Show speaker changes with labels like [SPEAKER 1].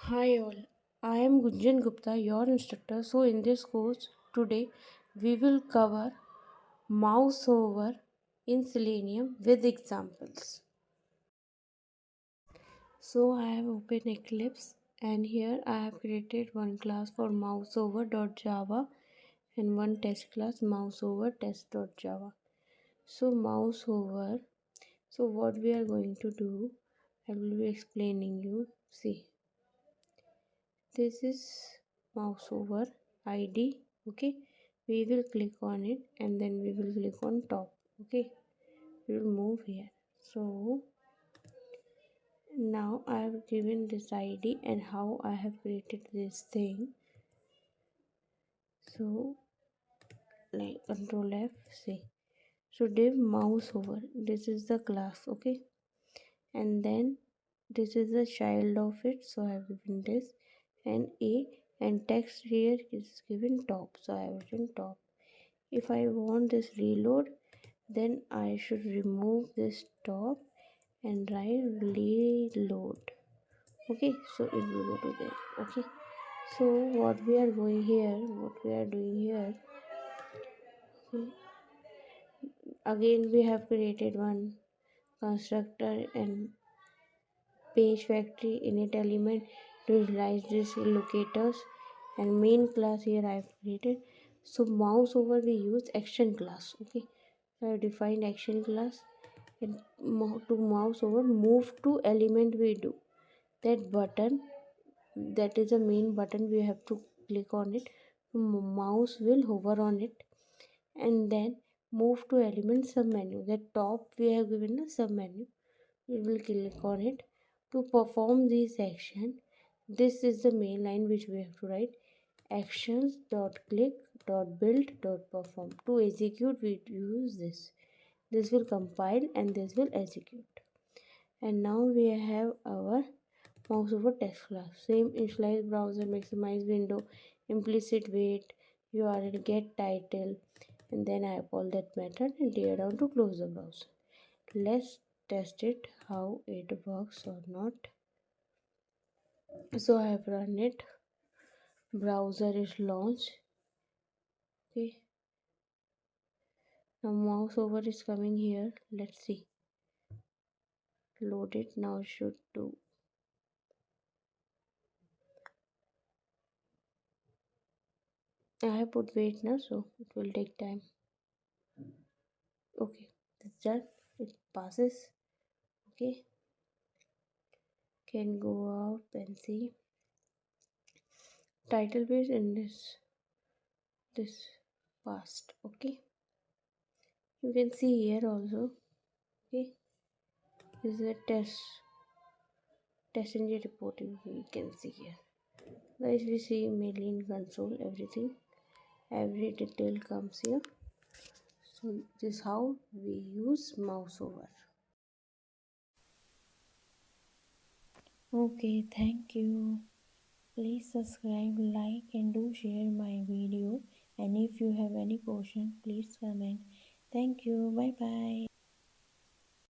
[SPEAKER 1] Hi all, I am Gunjan Gupta, your instructor. So in this course today we will cover mouse over in Selenium with examples. So I have opened Eclipse and here I have created one class for mouseover.java and one test class mouseover.test.java. So mouse over. So what we are going to do, I will be explaining you. See, this is mouse over id. Okay, we will click on it and then we will click on top. Okay, we will move here. So now I have given this id and how I have created this thing. So like control F, see, so div mouse over, this is the class. Okay, and then this is the child of it, so I have given this and a, and text here is given top, so I have written top. If I want this reload, then I should remove this top and write reload. Okay, so it will go to there. Okay, so what we are going here, what we are doing here, okay, again we have created one constructor and page factory init element to realize these locators, and main class here I have created. So mouse over we use action class. Okay, so I have defined action class, and to mouse over move to element we do that button, that is the main button, we have to click on it. Mouse will hover on it and then move to element sub menu, that top we have given a sub menu, we will click on it to perform this action. This is the main line which we have to write: actions dot click dot build dot perform. To execute we use this will compile and this will execute. And now we have our mouse over text class. Same initialize browser, maximize window, implicit wait, URL, get title, and then I call that method and tear down to close the browser. Let's test it how it works or not. So I have run it, browser is launched. Okay, now mouse over is coming here. Let's see, load it. Now should do. I have put wait now, so it will take time. Okay, that's done. It passes. Okay, can go out and see title page in this past. Okay, you can see here also. Okay, this is a test engine reporting. We can see here. Guys, we see mainly in console every detail comes here. So this is how we use mouse over. Okay, thank you. Please subscribe, like, and do share my video. And if you have any question, please comment. Thank you. Bye bye.